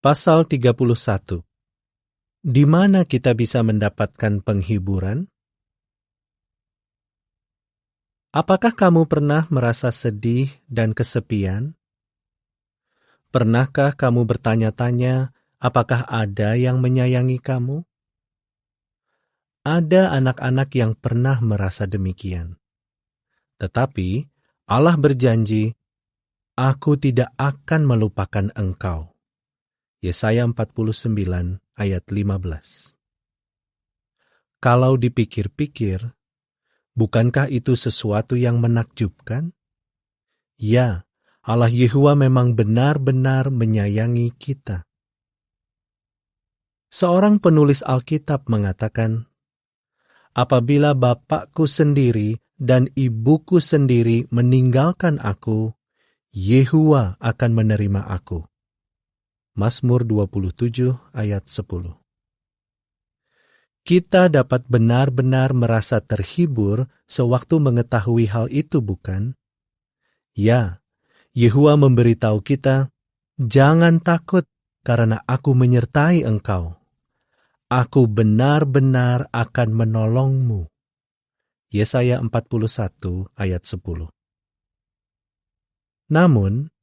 Pasal 31. Di mana kita bisa mendapatkan penghiburan? Apakah kamu pernah merasa sedih dan kesepian? Pernahkah kamu bertanya-tanya, apakah ada yang menyayangi kamu? Ada anak-anak yang pernah merasa demikian. Tetapi Allah berjanji, "Aku tidak akan melupakan engkau." Yesaya 49 ayat 15. Kalau dipikir-pikir, bukankah itu sesuatu yang menakjubkan? Ya, Allah Yehuwa memang benar-benar menyayangi kita. Seorang penulis Alkitab mengatakan, "Apabila bapakku sendiri dan ibuku sendiri meninggalkan aku, Yehuwa akan menerima aku." Mazmur 27 ayat 10. Kita dapat benar-benar merasa terhibur sewaktu mengetahui hal itu, bukan? Ya, Yehuwa memberitahu kita, "Jangan takut, karena aku menyertai engkau. Aku benar-benar akan menolongmu." Yesaya 41 ayat 10. Namun,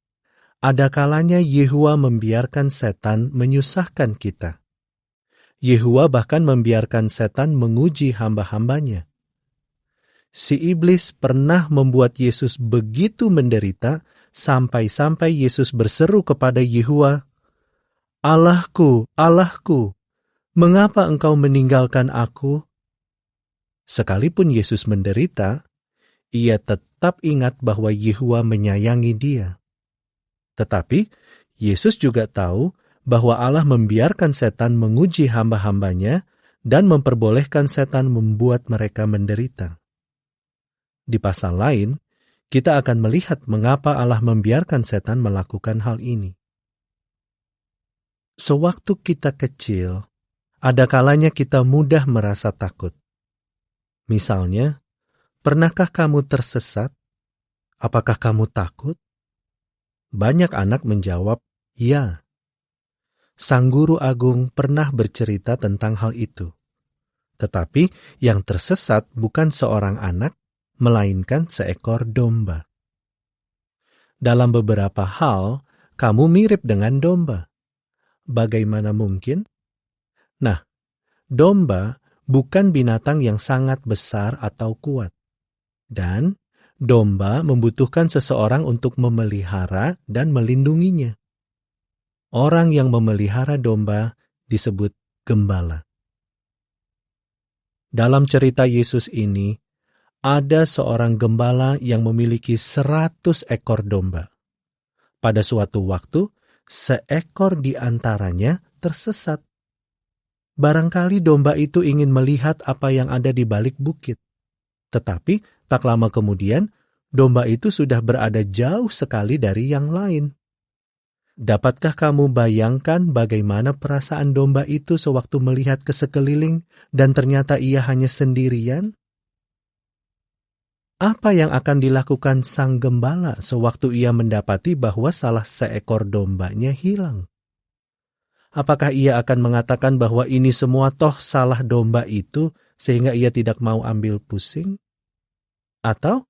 ada kalanya Yehuwa membiarkan setan menyusahkan kita. Yehuwa bahkan membiarkan setan menguji hamba-hambanya. Si iblis pernah membuat Yesus begitu menderita sampai-sampai Yesus berseru kepada Yehuwa, "Allahku, Allahku, mengapa engkau meninggalkan aku?" Sekalipun Yesus menderita, ia tetap ingat bahwa Yehuwa menyayangi dia. Tetapi Yesus juga tahu bahwa Allah membiarkan setan menguji hamba-hambanya dan memperbolehkan setan membuat mereka menderita. Di pasal lain, kita akan melihat mengapa Allah membiarkan setan melakukan hal ini. Sewaktu kita kecil, ada kalanya kita mudah merasa takut. Misalnya, pernahkah kamu tersesat? Apakah kamu takut? Banyak anak menjawab, "Ya." Sang guru agung pernah bercerita tentang hal itu. Tetapi yang tersesat bukan seorang anak, melainkan seekor domba. Dalam beberapa hal, kamu mirip dengan domba. Bagaimana mungkin? Nah, domba bukan binatang yang sangat besar atau kuat. Dan domba membutuhkan seseorang untuk memelihara dan melindunginya. Orang yang memelihara domba disebut gembala. Dalam cerita Yesus ini, ada seorang gembala yang memiliki 100 ekor domba. Pada suatu waktu, seekor di antaranya tersesat. Barangkali domba itu ingin melihat apa yang ada di balik bukit. Tetapi tak lama kemudian, domba itu sudah berada jauh sekali dari yang lain. Dapatkah kamu bayangkan bagaimana perasaan domba itu sewaktu melihat ke sekeliling dan ternyata ia hanya sendirian? Apa yang akan dilakukan sang gembala sewaktu ia mendapati bahwa salah seekor dombanya hilang? Apakah ia akan mengatakan bahwa ini semua toh salah domba itu sehingga ia tidak mau ambil pusing? Atau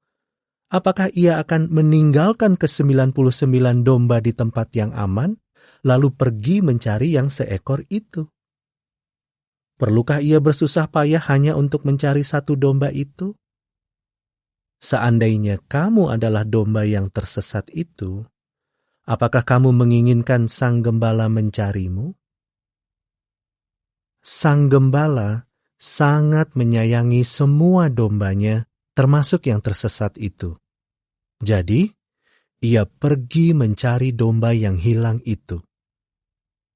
apakah ia akan meninggalkan ke-99 domba di tempat yang aman, lalu pergi mencari yang seekor itu? Perlukah ia bersusah payah hanya untuk mencari satu domba itu? Seandainya kamu adalah domba yang tersesat itu, apakah kamu menginginkan sang gembala mencarimu? Sang gembala sangat menyayangi semua dombanya, termasuk yang tersesat itu. Jadi, ia pergi mencari domba yang hilang itu.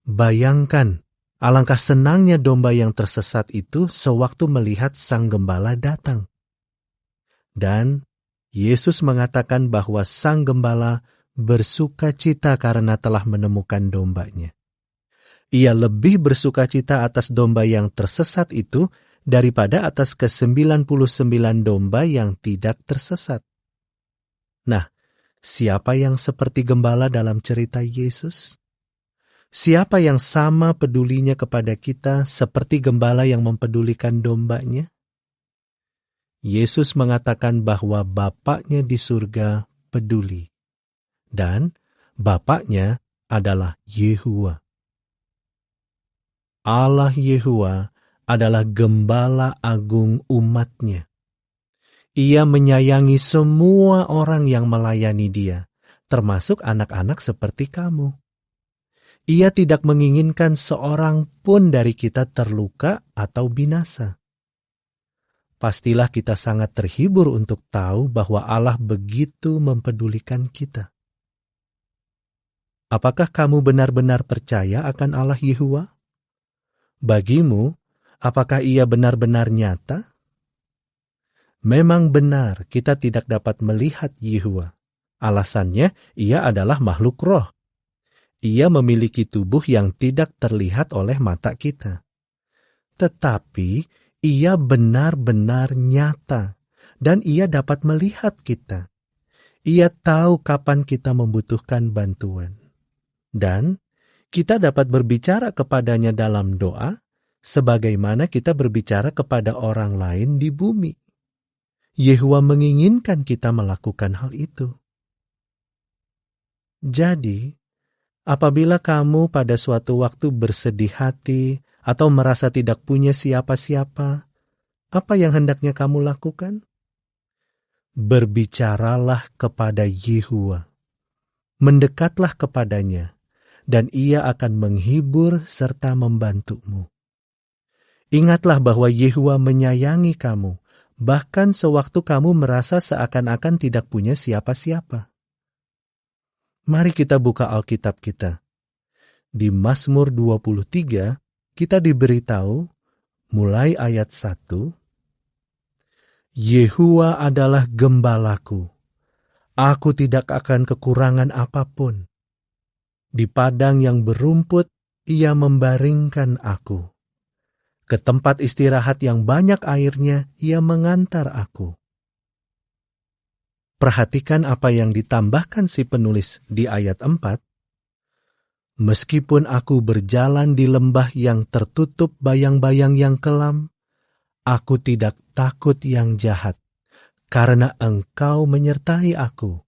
Bayangkan, alangkah senangnya domba yang tersesat itu sewaktu melihat sang gembala datang. Dan Yesus mengatakan bahwa sang gembala bersukacita karena telah menemukan dombanya. Ia lebih bersukacita atas domba yang tersesat itu daripada atas ke-99 domba yang tidak tersesat. Nah, siapa yang seperti gembala dalam cerita Yesus? Siapa yang sama pedulinya kepada kita seperti gembala yang mempedulikan dombanya? Yesus mengatakan bahwa Bapaknya di surga peduli. Dan Bapaknya adalah Yehuwa. Allah Yehuwa adalah gembala agung umat-Nya. Ia menyayangi semua orang yang melayani Dia, termasuk anak-anak seperti kamu. Ia tidak menginginkan seorang pun dari kita terluka atau binasa. Pastilah kita sangat terhibur untuk tahu bahwa Allah begitu mempedulikan kita. Apakah kamu benar-benar percaya akan Allah Yehuwa? Bagimu, apakah Ia benar-benar nyata? Memang benar kita tidak dapat melihat Yehuwa. Alasannya, Ia adalah makhluk roh. Ia memiliki tubuh yang tidak terlihat oleh mata kita. Tetapi Ia benar-benar nyata, dan Ia dapat melihat kita. Ia tahu kapan kita membutuhkan bantuan. Dan kita dapat berbicara kepadanya dalam doa, sebagaimana kita berbicara kepada orang lain di bumi. Yehuwa menginginkan kita melakukan hal itu. Jadi, apabila kamu pada suatu waktu bersedih hati atau merasa tidak punya siapa-siapa, apa yang hendaknya kamu lakukan? Berbicaralah kepada Yehuwa. Mendekatlah kepadanya, dan Ia akan menghibur serta membantumu. Ingatlah bahwa Yehuwa menyayangi kamu, bahkan sewaktu kamu merasa seakan-akan tidak punya siapa-siapa. Mari kita buka Alkitab kita. Di Mazmur 23, kita diberitahu, mulai ayat 1, Yehuwa adalah gembalaku, aku tidak akan kekurangan apapun. Di padang yang berumput, Ia membaringkan aku. Ke tempat istirahat yang banyak airnya, Ia mengantar aku. Perhatikan apa yang ditambahkan si penulis di ayat 4. Meskipun aku berjalan di lembah yang tertutup bayang-bayang yang kelam, aku tidak takut yang jahat, karena Engkau menyertai aku.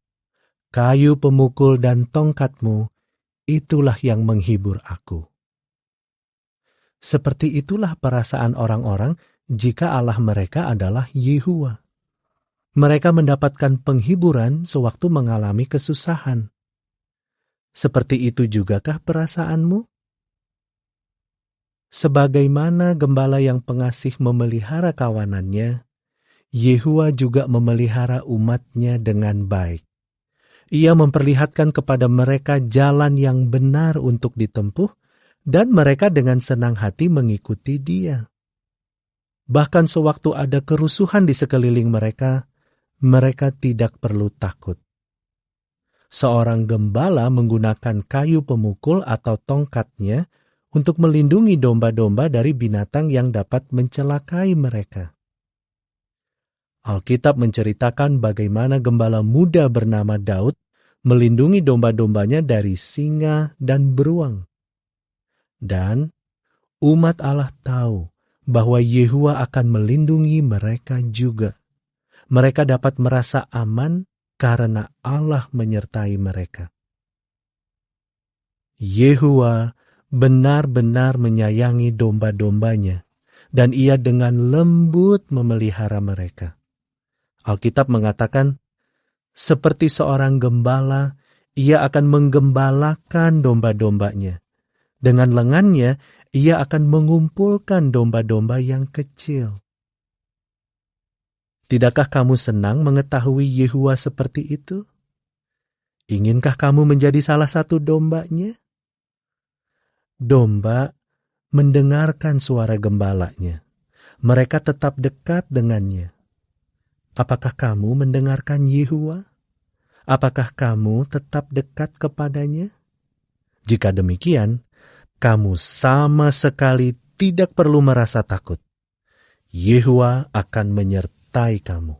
Kayu pemukul dan tongkat-Mu, itulah yang menghibur aku. Seperti itulah perasaan orang-orang jika Allah mereka adalah Yehuwa. Mereka mendapatkan penghiburan sewaktu mengalami kesusahan. Seperti itu jugakah perasaanmu? Sebagaimana gembala yang pengasih memelihara kawanannya, Yehuwa juga memelihara umat-Nya dengan baik. Ia memperlihatkan kepada mereka jalan yang benar untuk ditempuh, dan mereka dengan senang hati mengikuti Dia. Bahkan sewaktu ada kerusuhan di sekeliling mereka tidak perlu takut. Seorang gembala menggunakan kayu pemukul atau tongkatnya untuk melindungi domba-domba dari binatang yang dapat mencelakai mereka. Alkitab menceritakan bagaimana gembala muda bernama Daud melindungi domba-dombanya dari singa dan beruang. Dan umat Allah tahu bahwa Yehuwa akan melindungi mereka juga. Mereka dapat merasa aman karena Allah menyertai mereka. Yehuwa benar-benar menyayangi domba-dombanya, dan Ia dengan lembut memelihara mereka. Alkitab mengatakan, seperti seorang gembala, Ia akan menggembalakan domba-dombanya. Dengan lengannya, Ia akan mengumpulkan domba-domba yang kecil. Tidakkah kamu senang mengetahui Yehuwa seperti itu? Inginkah kamu menjadi salah satu dombanya? Domba mendengarkan suara gembalanya. Mereka tetap dekat dengannya. Apakah kamu mendengarkan Yehuwa? Apakah kamu tetap dekat kepadanya? Jika demikian, kamu sama sekali tidak perlu merasa takut. Yehuwa akan menyertai kamu.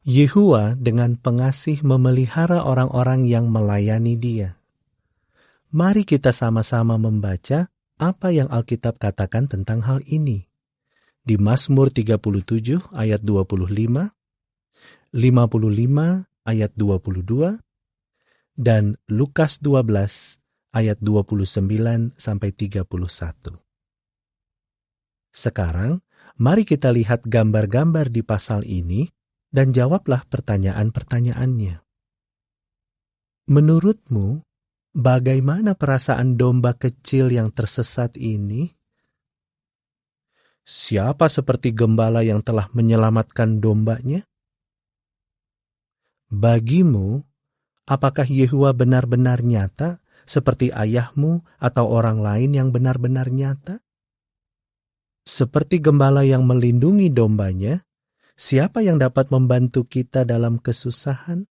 Yehuwa dengan pengasih memelihara orang-orang yang melayani Dia. Mari kita sama-sama membaca apa yang Alkitab katakan tentang hal ini. Di Mazmur 37 ayat 25, 55 ayat 22, dan Lukas 12 ayat 29 sampai 31. Sekarang, mari kita lihat gambar-gambar di pasal ini dan jawablah pertanyaan-pertanyaannya. Menurutmu, bagaimana perasaan domba kecil yang tersesat ini? Siapa seperti gembala yang telah menyelamatkan dombanya? Bagimu, apakah Yehuwa benar-benar nyata seperti ayahmu atau orang lain yang benar-benar nyata? Seperti gembala yang melindungi dombanya, siapa yang dapat membantu kita dalam kesusahan?